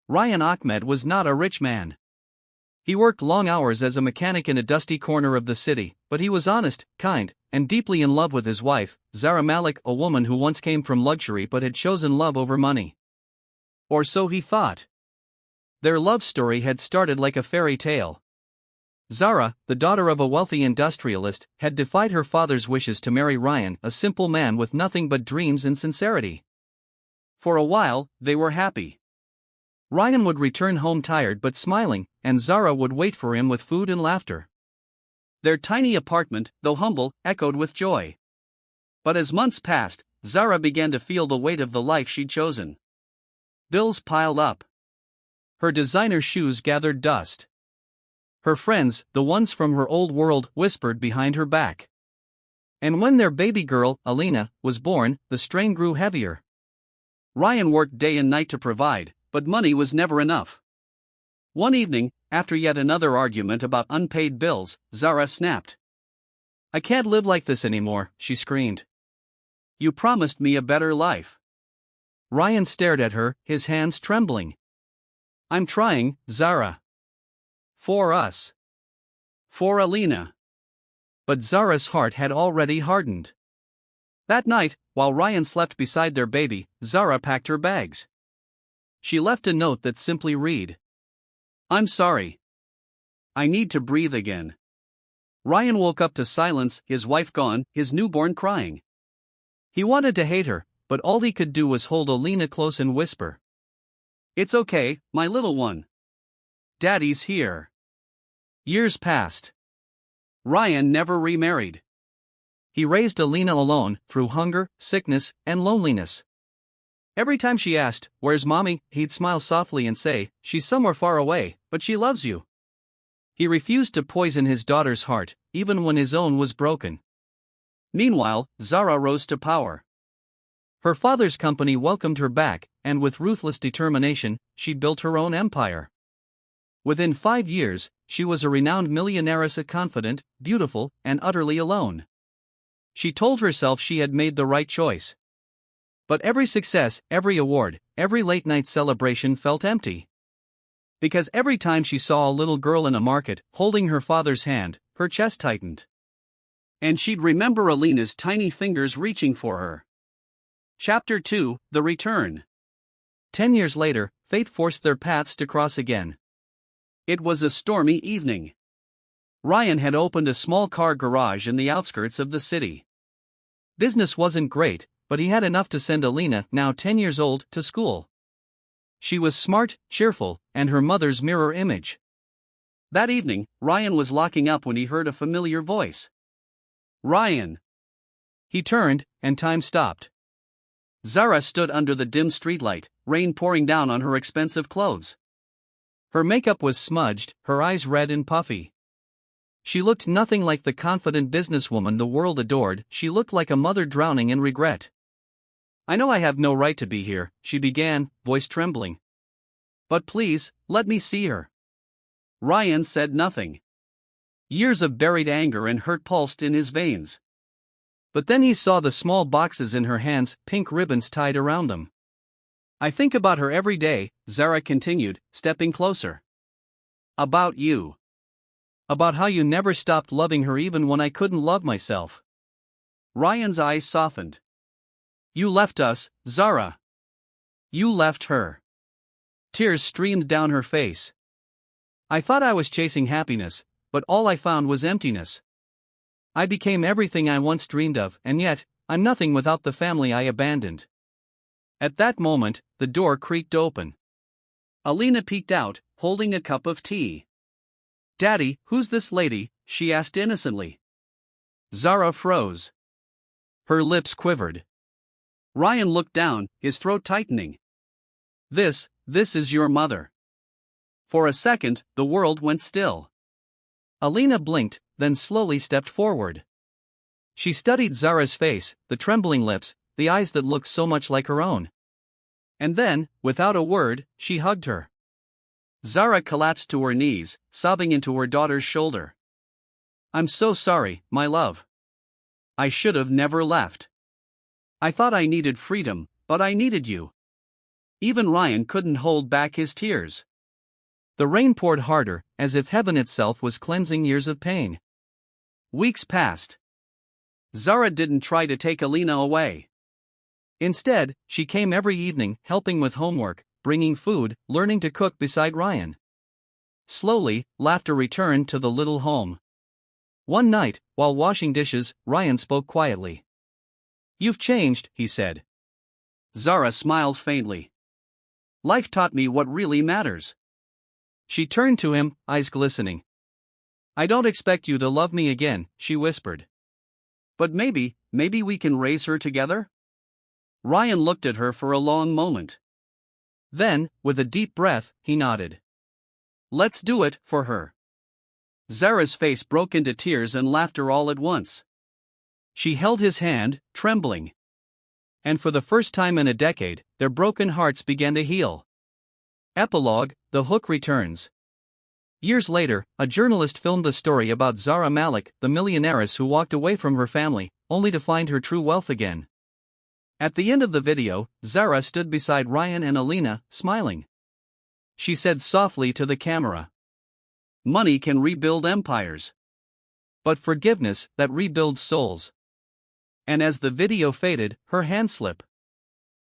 Ryan Ahmed was not a rich man. He worked long hours as a mechanic in a dusty corner of the city, but he was honest, kind, and deeply in love with his wife, Zara Malik, a woman who once came from luxury but had chosen love over money. Or so he thought. Their love story had started like a fairy tale. Zara, the daughter of a wealthy industrialist, had defied her father's wishes to marry Ryan, a simple man with nothing but dreams and sincerity. For a while, they were happy. Ryan would return home tired but smiling, and Zara would wait for him with food and laughter. Their tiny apartment, though humble, echoed with joy. But as months passed, Zara began to feel the weight of the life she'd chosen. Bills piled up. Her designer shoes gathered dust. Her friends, the ones from her old world, whispered behind her back. And when their baby girl, Alina, was born, the strain grew heavier. Ryan worked day and night to provide, but money was never enough. One evening, after yet another argument about unpaid bills, Zara snapped. "I can't live like this anymore," she screamed. "You promised me a better life." Ryan stared at her, his hands trembling. "I'm trying, Zara. For us. For Alina." But Zara's heart had already hardened. That night, while Ryan slept beside their baby, Zara packed her bags. She left a note that simply read, "I'm sorry. I need to breathe again." Ryan woke up to silence, his wife gone, his newborn crying. He wanted to hate her, but all he could do was hold Alina close and whisper, "It's okay, my little one. Daddy's here." Years passed. Ryan never remarried. He raised Alina alone, through hunger, sickness, and loneliness. Every time she asked, "Where's mommy?" he'd smile softly and say, "She's somewhere far away, but she loves you." He refused to poison his daughter's heart, even when his own was broken. Meanwhile, Zara rose to power. Her father's company welcomed her back, and with ruthless determination, she built her own empire. Within 5 years, she was a renowned millionairess, confident, beautiful, and utterly alone. She told herself she had made the right choice. But every success, every award, every late-night celebration felt empty. Because every time she saw a little girl in a market, holding her father's hand, her chest tightened. And she'd remember Alina's tiny fingers reaching for her. Chapter 2, The Return. 10 years later, fate forced their paths to cross again. It was a stormy evening. Ryan had opened a small car garage in the outskirts of the city. Business wasn't great, but he had enough to send Alina, now 10 years old, to school. She was smart, cheerful, and her mother's mirror image. That evening, Ryan was locking up when he heard a familiar voice. "Ryan." He turned, and time stopped. Zara stood under the dim streetlight, rain pouring down on her expensive clothes. Her makeup was smudged, her eyes red and puffy. She looked nothing like the confident businesswoman the world adored. She looked like a mother drowning in regret. "I know I have no right to be here," she began, voice trembling. "But please, let me see her." Ryan said nothing. Years of buried anger and hurt pulsed in his veins. But then he saw the small boxes in her hands, pink ribbons tied around them. "I think about her every day," Zara continued, stepping closer. "About you. About how you never stopped loving her even when I couldn't love myself." Ryan's eyes softened. "You left us, Zara. You left her." Tears streamed down her face. "I thought I was chasing happiness, but all I found was emptiness. I became everything I once dreamed of, and yet, I'm nothing without the family I abandoned." At that moment, the door creaked open. Alina peeked out, holding a cup of tea. "Daddy, who's this lady?" she asked innocently. Zara froze. Her lips quivered. Ryan looked down, his throat tightening. This is your mother." For a second, the world went still. Alina blinked, then slowly stepped forward. She studied Zara's face, the trembling lips, the eyes that looked so much like her own. And then, without a word, she hugged her. Zara collapsed to her knees, sobbing into her daughter's shoulder. "I'm so sorry, my love. I should have never left. I thought I needed freedom, but I needed you." Even Ryan couldn't hold back his tears. The rain poured harder, as if heaven itself was cleansing years of pain. Weeks passed. Zara didn't try to take Alina away. Instead, she came every evening, helping with homework, bringing food, learning to cook beside Ryan. Slowly, laughter returned to the little home. One night, while washing dishes, Ryan spoke quietly. "You've changed," he said. Zara smiled faintly. "Life taught me what really matters." She turned to him, eyes glistening. "I don't expect you to love me again," she whispered. "But maybe we can raise her together?" Ryan looked at her for a long moment. Then, with a deep breath, he nodded. "Let's do it, for her." Zara's face broke into tears and laughter all at once. She held his hand, trembling. And for the first time in a decade, their broken hearts began to heal. Epilogue: The Hook returns. Years later, a journalist filmed a story about Zara Malik, the millionairess who walked away from her family, only to find her true wealth again. At the end of the video, Zara stood beside Ryan and Alina, smiling. She said softly to the camera, "Money can rebuild empires. But forgiveness, that rebuilds souls." And as the video faded, her hand slipped.